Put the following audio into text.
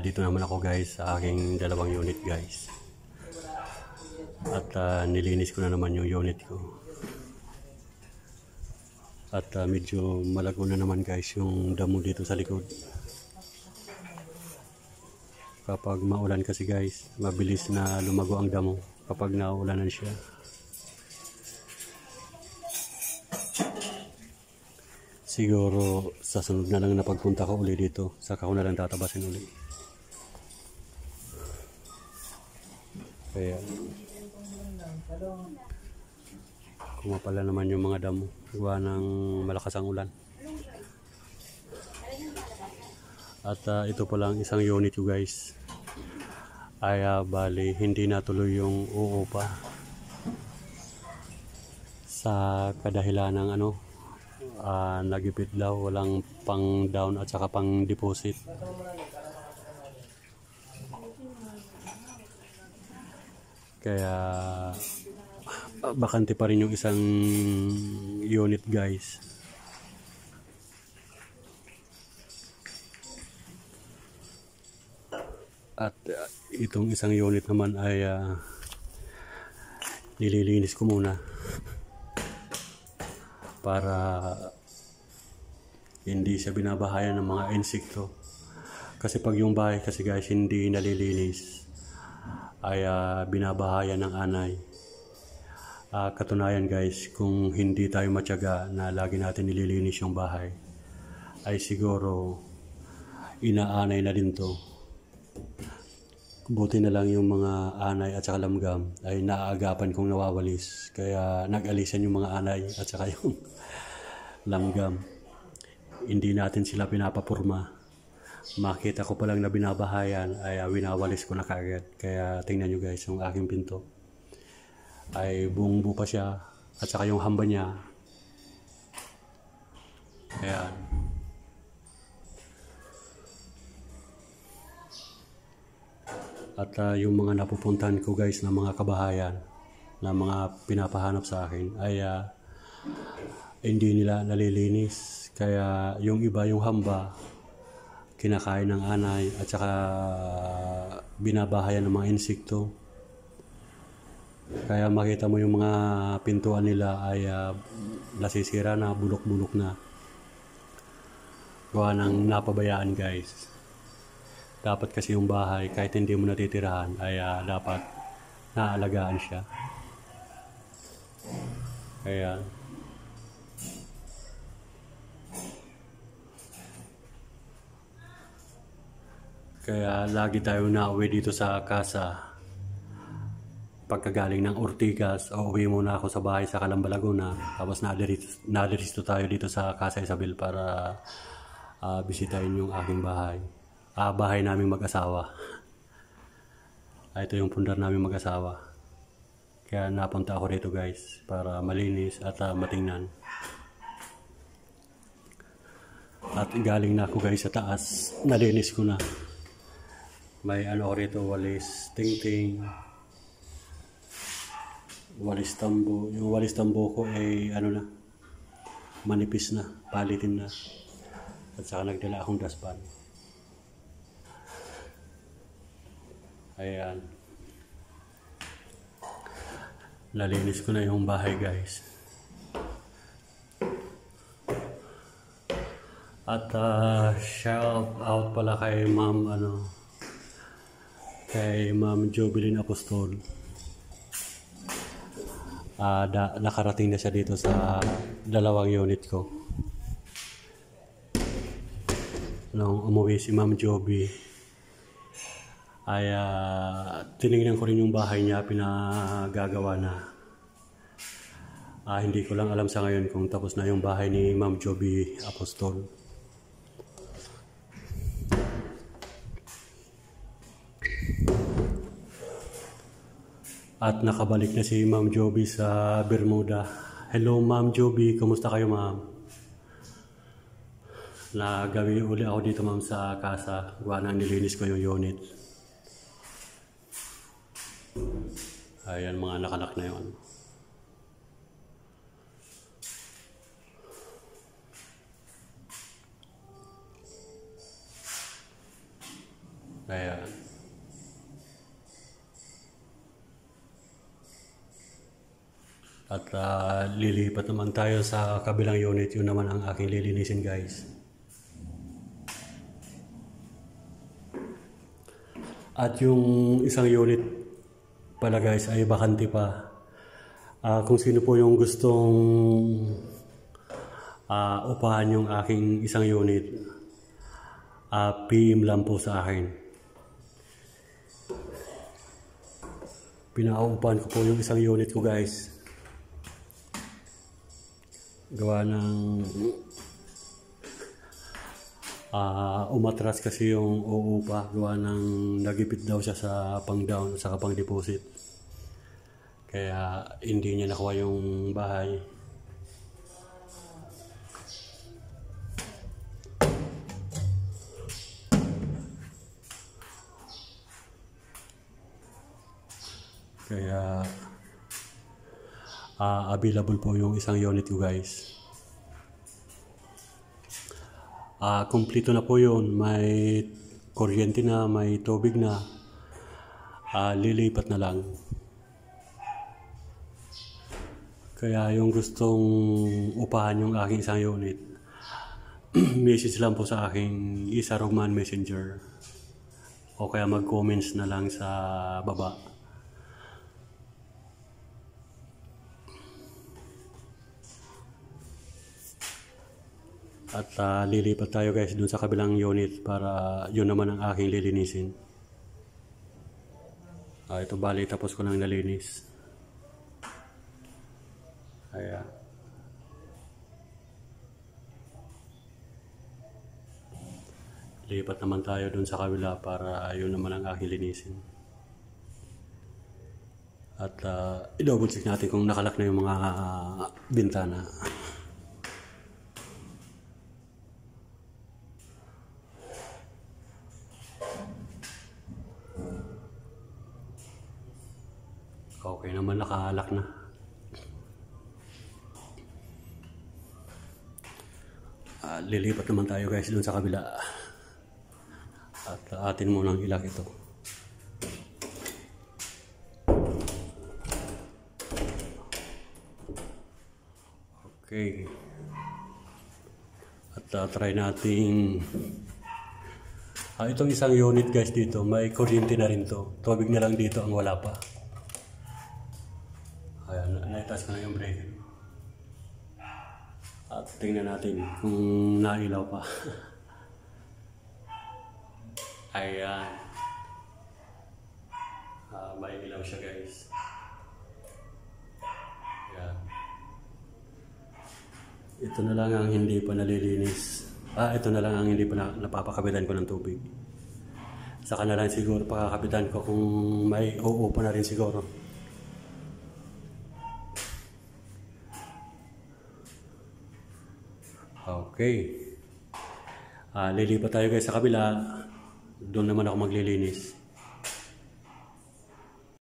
Dito naman ako guys sa aking dalawang unit guys. At nilinis ko na naman yung unit ko. At medyo malago na naman guys yung damo dito sa likod. Kapag maulan kasi guys, mabilis na lumago ang damo kapag naulanan siya. Siguro sa sunod na lang na pagpunta ko uli dito, saka ko na lang tatabasin uli. Kaya kumapala naman yung mga damo gawa ng malakas ang ulan. At ito pa lang isang unit ko guys. Ay bali hindi natuloy yung uupa sa kadahilan ng nagipit daw, walang pang down at saka pang deposit. Kaya bakante pa rin yung isang unit guys. At itong isang unit naman ay nililinis ko muna para hindi siya binabahayan ng mga insekto. Kasi pag yung bahay kasi guys hindi nalilinis ay binabahayan ng anay. Katunayan guys, kung hindi tayo matyaga na lagi natin nililinis yung bahay, ay siguro inaanay na din to. Buti na lang yung mga anay at saka lamgam ay naaagapan kong nawawalis. Kaya nag-alisan yung mga anay at saka yung lamgam. Hindi natin sila pinapapurma. Makita ko palang na binabahayan ay winawalis ko na kagad. Kaya tingnan nyo guys, yung aking pinto ay buong-buo pa siya at saka yung hamba niya. Ayan. At yung mga napupuntahan ko guys na mga kabahayan na mga pinapahanap sa akin ay hindi nila nalilinis. Kaya yung iba, yung hamba, kinakain ng anay at saka binabahayan ng mga insekto. Kaya makita mo yung mga pintuan nila ay nasisira na, bulok-bulok na. Gawa ng napabayaan guys. Dapat kasi yung bahay, kahit hindi mo natitirahan, ay dapat naalagaan siya. Kaya lagi tayo nauwi dito sa casa. Pagkagaling ng Ortigas, uwi muna ako sa bahay sa Calamba, Laguna. Tapos nadiretso tayo dito sa Casa Isabel para bisitahin yung aking bahay. Bahay naming mag-asawa. Ito yung pundar naming mag-asawa. Kaya napunta ako rito guys para malinis at matingnan. At galing na ako guys sa taas. Nalinis ko na. May ako rito, walis tingting, walis tambo. Yung walis tambo ko ay manipis na, palitin na. At saka nagdala akong dustpan. Ayan. Nalinis ko na yung bahay guys. At shout out pala kay Ma'am Jovelyn Apostol. Nakarating na siya dito sa dalawang unit ko. Nung umuwi si Ma'am Joby ay tinignan ko rin yung bahay niya, pinagagawa na. Hindi ko lang alam sa ngayon kung tapos na yung bahay ni Ma'am Joby Apostol. At nakabalik na si Ma'am Joby sa Bermuda. Hello Ma'am Joby, kumusta kayo ma'am? Nagawi uli ako dito ma'am sa casa. Gawa nang nilinis ko yung unit. Ayan, mga nakalak na yun. Ayan. At lilipat naman tayo sa kabilang unit. Yun naman ang aking lilinisin, guys. At yung isang unit pala, guys, ay bakante pa. Kung sino po yung gustong upahan yung aking isang unit, PM lang po sa akin. Pinauupahan ko po yung isang unit ko, guys. Gawa ng umatras kasi yung uupa. Gawa ng nagipit daw siya sa pang-down at saka pang-deposit. Kaya hindi niya nakuha yung bahay. Kaya available po yung isang unit ko, guys. Kumpleto na po yun. May kuryente na, may tubig na. Lilipat na lang. Kaya yung gustong upahan yung aking isang unit, message lang po sa aking Isa Rogman Messenger. O kaya mag-comments na lang sa baba. At lilipat tayo, guys, dun sa kabilang unit para yun naman ang aking lilinisin. Ito bali, tapos ko nang nalinis. Ayan. Lipat naman tayo dun sa kabila para yun naman ang aking linisin. At i-double check natin kung nakalak na yung mga bintana. Okay naman, nakalak na. Lilipat naman tayo, guys, dun sa kabila. At atin munang ilak ito. Okay. At try natin. Itong isang unit, guys, dito, may kuryente na rin to. Tubig na lang dito ang wala pa. Ayan, naitas ko na yung breaker. At tingnan natin kung nailaw pa. Ayan. May ilaw siya, guys. Ayan. Ito na lang ang hindi pa nalilinis. Ito na lang ang hindi pa napapakabitan ko ng tubig. Saka na lang siguro pakakabitan ko kung may uupa na rin siguro. Okay. Lilipat tayo, guys, sa kabila. Doon naman ako maglilinis.